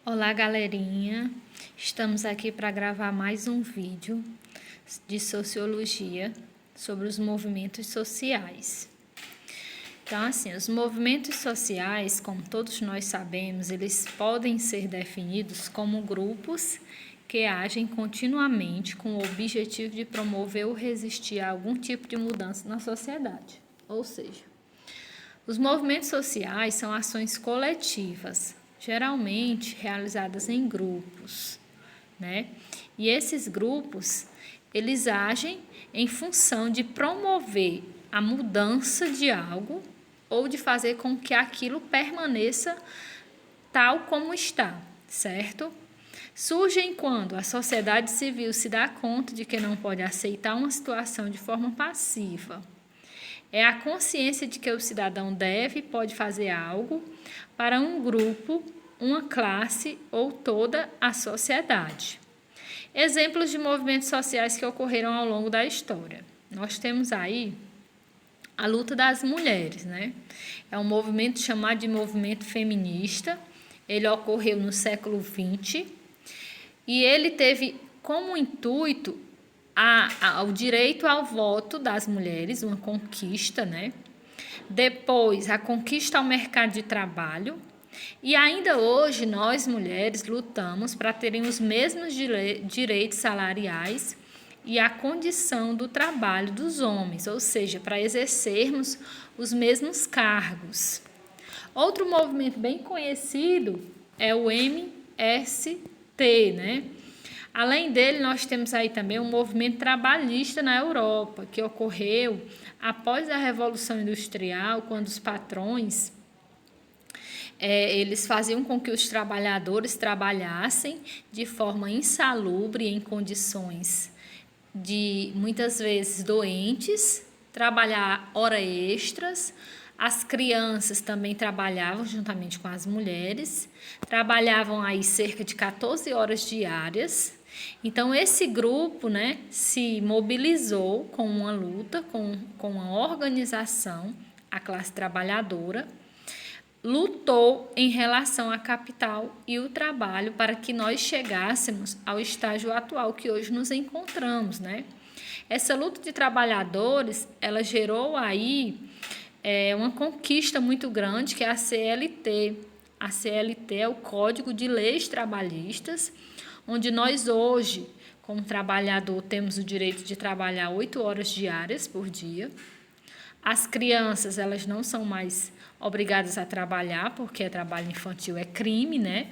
Olá, galerinha! Estamos aqui para gravar mais um vídeo de sociologia sobre os movimentos sociais. Então, assim, os movimentos sociais, como todos nós sabemos, eles podem ser definidos como grupos que agem continuamente com o objetivo de promover ou resistir a algum tipo de mudança na sociedade. Ou seja, os movimentos sociais são ações coletivas, geralmente realizadas em grupos, né? E esses grupos, eles agem em função de promover a mudança de algo ou de fazer com que aquilo permaneça tal como está, certo? Surgem quando a sociedade civil se dá conta de que não pode aceitar uma situação de forma passiva. É a consciência de que o cidadão deve e pode fazer algo para um grupo, uma classe ou toda a sociedade. Exemplos de movimentos sociais que ocorreram ao longo da história. Nós temos aí a luta das mulheres, né? É um movimento chamado de movimento feminista. Ele ocorreu no século XX e ele teve como intuito o direito ao voto das mulheres, uma conquista, né? Depois, a conquista ao mercado de trabalho. E ainda hoje, nós mulheres lutamos para terem os mesmos direitos salariais e a condição do trabalho dos homens, ou seja, para exercermos os mesmos cargos. Outro movimento bem conhecido é o MST, né? Além dele, nós temos aí também um movimento trabalhista na Europa, que ocorreu após a Revolução Industrial, quando os patrões eles faziam com que os trabalhadores trabalhassem de forma insalubre, em condições de, muitas vezes, doentes, trabalhar horas extras. As crianças também trabalhavam juntamente com as mulheres, trabalhavam aí cerca de 14 horas diárias. Então, esse grupo, né, se mobilizou com uma luta, com uma organização, a classe trabalhadora, lutou em relação à capital e o trabalho para que nós chegássemos ao estágio atual que hoje nos encontramos, né? Essa luta de trabalhadores, ela gerou aí uma conquista muito grande, que é a CLT. A CLT é o Código de Leis Trabalhistas, onde nós hoje, como trabalhador, temos o direito de trabalhar 8 horas diárias por dia. As crianças, elas não são mais obrigadas a trabalhar, porque trabalho infantil é crime, né?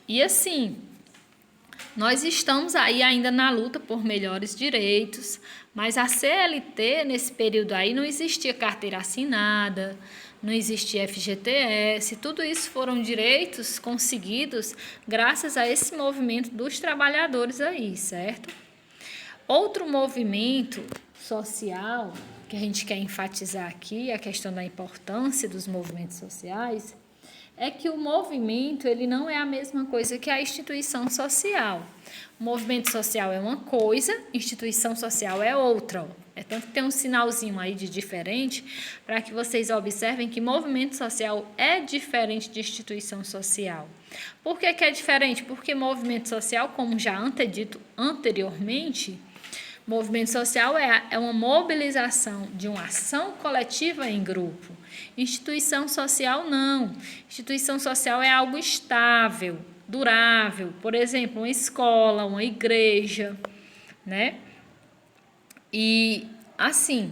E assim, nós estamos aí ainda na luta por melhores direitos, mas a CLT, nesse período aí, não existia carteira assinada, não existia FGTS, tudo isso foram direitos conseguidos graças a esse movimento dos trabalhadores aí, certo? Outro movimento social que a gente quer enfatizar aqui, a questão da importância dos movimentos sociais, é que o movimento, ele não é a mesma coisa que a instituição social. O movimento social é uma coisa, instituição social é outra. É tanto que tem um sinalzinho aí de diferente, para que vocês observem que movimento social é diferente de instituição social. Por que é diferente? Porque movimento social, como já antedito anteriormente, movimento social é uma mobilização de uma ação coletiva em grupo. Instituição social, não. Instituição social é algo estável, durável. Por exemplo, uma escola, uma igreja, né? E, assim,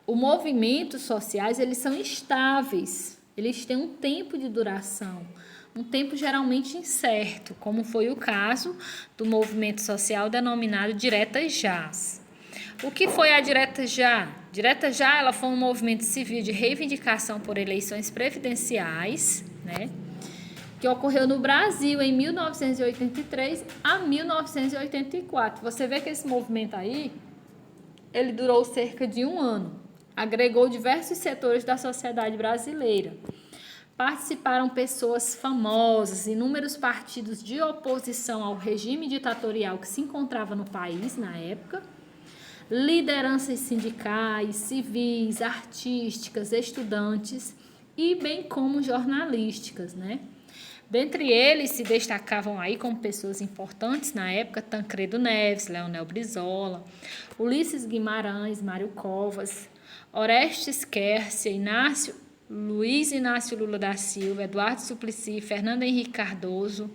os movimentos sociais, eles são estáveis. Eles têm um tempo de duração, um tempo geralmente incerto, como foi o caso do movimento social denominado Diretas Jás. O que foi a Direta Já? Direta Já, ela foi um movimento civil de reivindicação por eleições presidenciais, né, que ocorreu no Brasil em 1983 a 1984. Você vê que esse movimento aí, ele durou cerca de um ano, agregou diversos setores da sociedade brasileira. Participaram pessoas famosas, inúmeros partidos de oposição ao regime ditatorial que se encontrava no país na época, lideranças sindicais, civis, artísticas, estudantes e bem como jornalísticas, né? Dentre eles se destacavam aí como pessoas importantes na época Tancredo Neves, Leonel Brizola, Ulisses Guimarães, Mário Covas, Orestes Quercia, Luiz Inácio Lula da Silva, Eduardo Suplicy, Fernando Henrique Cardoso,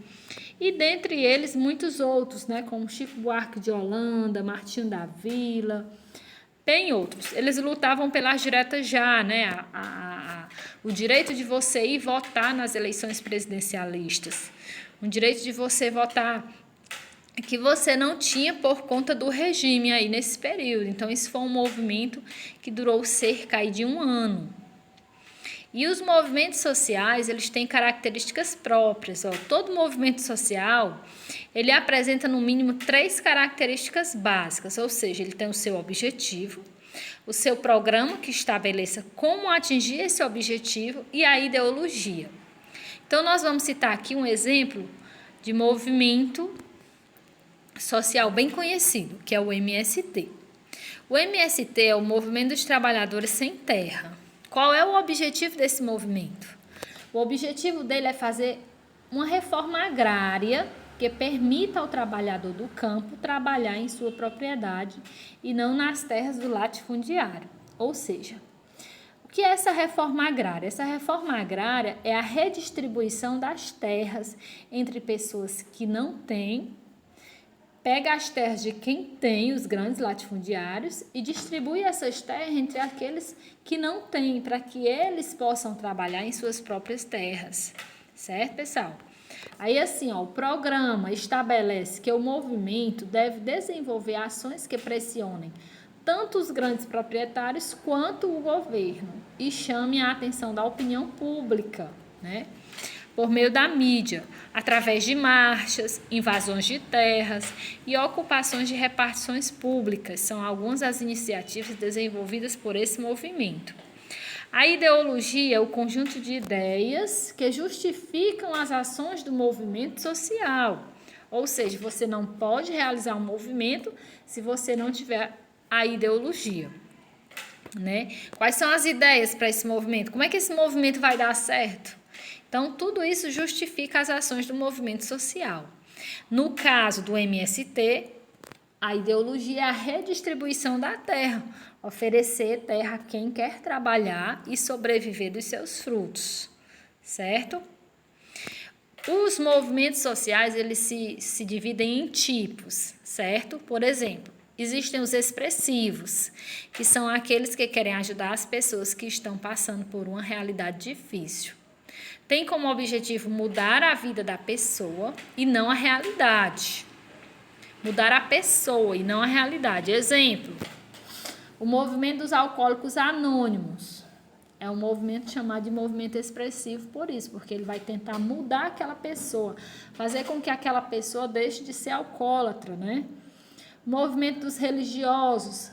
e dentre eles muitos outros, né, como Chico Buarque de Holanda, Martinho da Vila, tem outros. Eles lutavam pelas diretas já, né, o direito de você ir votar nas eleições presidencialistas, o direito de você votar que você não tinha por conta do regime aí nesse período. Então, isso foi um movimento que durou cerca aí de um ano. E os movimentos sociais, eles têm características próprias. Todo movimento social, ele apresenta no mínimo 3 características básicas, ou seja, ele tem o seu objetivo, o seu programa que estabeleça como atingir esse objetivo e a ideologia. Então, nós vamos citar aqui um exemplo de movimento social bem conhecido, que é o MST. O MST é o Movimento dos Trabalhadores Sem Terra. Qual é o objetivo desse movimento? O objetivo dele é fazer uma reforma agrária que permita ao trabalhador do campo trabalhar em sua propriedade e não nas terras do latifundiário. Ou seja, o que é essa reforma agrária? Essa reforma agrária é a redistribuição das terras entre pessoas que não têm, pega as terras de quem tem, os grandes latifundiários, e distribui essas terras entre aqueles que não têm, para que eles possam trabalhar em suas próprias terras. Certo, pessoal? Aí, assim, o programa estabelece que o movimento deve desenvolver ações que pressionem tanto os grandes proprietários quanto o governo e chame a atenção da opinião pública, né? Por meio da mídia, através de marchas, invasões de terras e ocupações de repartições públicas. São algumas das iniciativas desenvolvidas por esse movimento. A ideologia é o conjunto de ideias que justificam as ações do movimento social. Ou seja, você não pode realizar um movimento se você não tiver a ideologia, né? Quais são as ideias para esse movimento? Como é que esse movimento vai dar certo? Então, tudo isso justifica as ações do movimento social. No caso do MST, a ideologia é a redistribuição da terra, oferecer terra a quem quer trabalhar e sobreviver dos seus frutos, certo? Os movimentos sociais, eles se dividem em tipos, certo? Por exemplo, existem os expressivos, que são aqueles que querem ajudar as pessoas que estão passando por uma realidade difícil. Tem como objetivo mudar a vida da pessoa e não a realidade. Mudar a pessoa e não a realidade. Exemplo, o movimento dos alcoólicos anônimos. É um movimento chamado de movimento expressivo por isso, porque ele vai tentar mudar aquela pessoa, fazer com que aquela pessoa deixe de ser alcoólatra, né? O movimento dos religiosos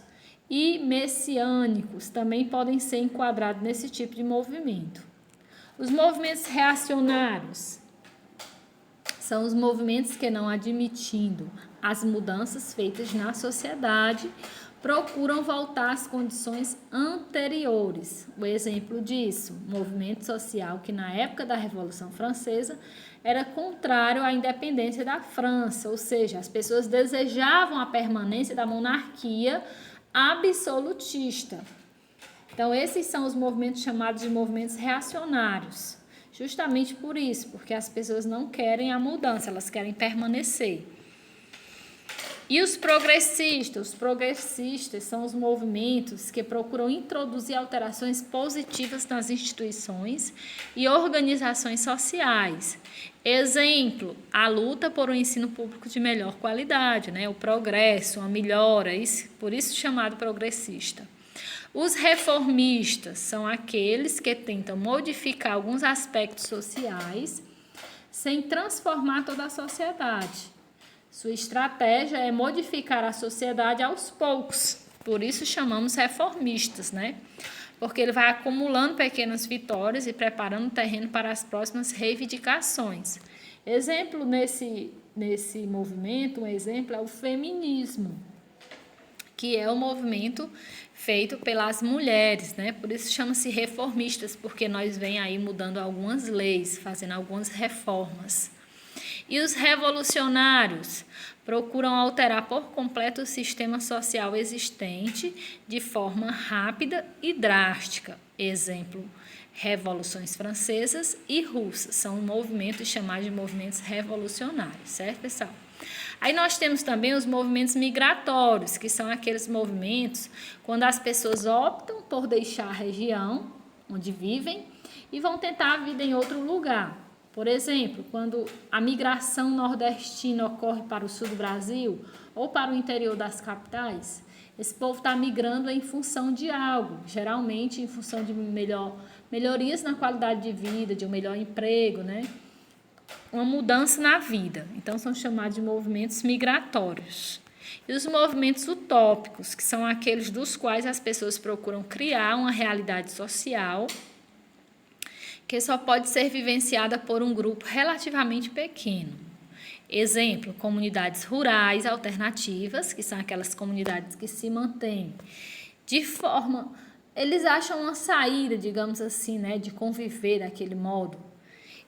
e messiânicos também podem ser enquadrados nesse tipo de movimento. Os movimentos reacionários são os movimentos que, não admitindo as mudanças feitas na sociedade, procuram voltar às condições anteriores. O exemplo disso, movimento social que na época da Revolução Francesa era contrário à independência da França, ou seja, as pessoas desejavam a permanência da monarquia absolutista. Então, esses são os movimentos chamados de movimentos reacionários, justamente por isso, porque as pessoas não querem a mudança, elas querem permanecer. E os progressistas? Os progressistas são os movimentos que procuram introduzir alterações positivas nas instituições e organizações sociais. Exemplo, a luta por um ensino público de melhor qualidade, né? O progresso, a melhora, por isso chamado progressista. Os reformistas são aqueles que tentam modificar alguns aspectos sociais sem transformar toda a sociedade. Sua estratégia é modificar a sociedade aos poucos, por isso chamamos reformistas, né? Porque ele vai acumulando pequenas vitórias e preparando o terreno para as próximas reivindicações. Exemplo nesse movimento, um exemplo é o feminismo, que é o movimento feito pelas mulheres, né? Por isso chama-se reformistas, porque nós vem aí mudando algumas leis, fazendo algumas reformas. E os revolucionários procuram alterar por completo o sistema social existente de forma rápida e drástica. Exemplo, revoluções francesas e russas. São movimentos chamados de movimentos revolucionários, certo, pessoal? Aí nós temos também os movimentos migratórios, que são aqueles movimentos quando as pessoas optam por deixar a região onde vivem e vão tentar a vida em outro lugar. Por exemplo, quando a migração nordestina ocorre para o sul do Brasil ou para o interior das capitais, esse povo está migrando em função de algo, geralmente em função de melhorias na qualidade de vida, de um melhor emprego, né? Uma mudança na vida. Então, são chamados de movimentos migratórios. E os movimentos utópicos, que são aqueles dos quais as pessoas procuram criar uma realidade social que só pode ser vivenciada por um grupo relativamente pequeno. Exemplo, comunidades rurais alternativas, que são aquelas comunidades que se mantêm de forma... Eles acham uma saída, digamos assim, né, de conviver daquele modo.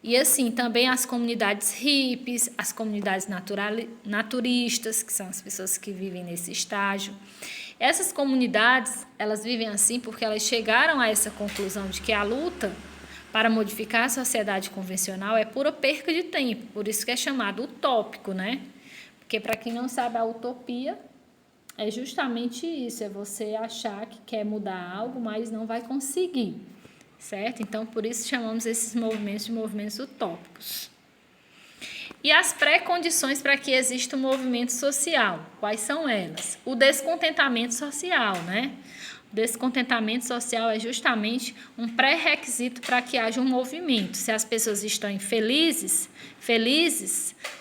E assim, também as comunidades hippies, as comunidades naturistas, que são as pessoas que vivem nesse estágio. Essas comunidades, elas vivem assim porque elas chegaram a essa conclusão de que a luta para modificar a sociedade convencional é pura perca de tempo, por isso que é chamado utópico, né? Porque, para quem não sabe, a utopia é justamente isso, é você achar que quer mudar algo, mas não vai conseguir, certo? Então, por isso chamamos esses movimentos de movimentos utópicos. E as pré-condições para que exista um movimento social, quais são elas? O descontentamento social, né? O descontentamento social é justamente um pré-requisito para que haja um movimento. Se as pessoas estão infelizes,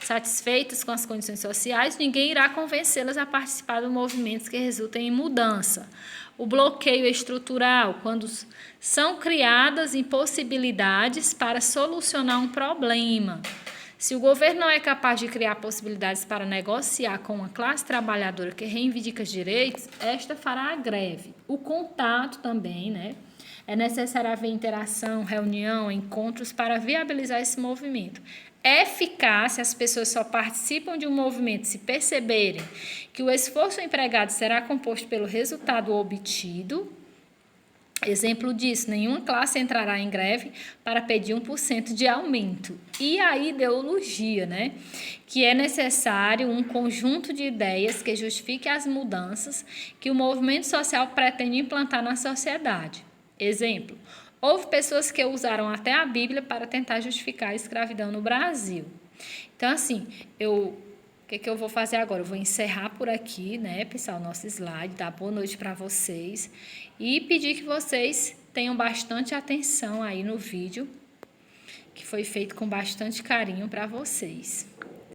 satisfeitas com as condições sociais, ninguém irá convencê-las a participar de movimentos que resultem em mudança. O bloqueio estrutural, quando são criadas impossibilidades para solucionar um problema. Se o governo não é capaz de criar possibilidades para negociar com uma classe trabalhadora que reivindica direitos, esta fará a greve. O contato também, né? É necessário haver interação, reunião, encontros para viabilizar esse movimento. É eficaz se as pessoas só participam de um movimento se perceberem que o esforço empregado será composto pelo resultado obtido. Exemplo disso, nenhuma classe entrará em greve para pedir 1% de aumento. E a ideologia, né? Que é necessário um conjunto de ideias que justifique as mudanças que o movimento social pretende implantar na sociedade. Exemplo, houve pessoas que usaram até a Bíblia para tentar justificar a escravidão no Brasil. Então, assim, o que eu vou fazer agora? Eu vou encerrar por aqui, né, pessoal, nosso slide, dar boa noite para vocês e pedir que vocês tenham bastante atenção aí no vídeo, que foi feito com bastante carinho para vocês.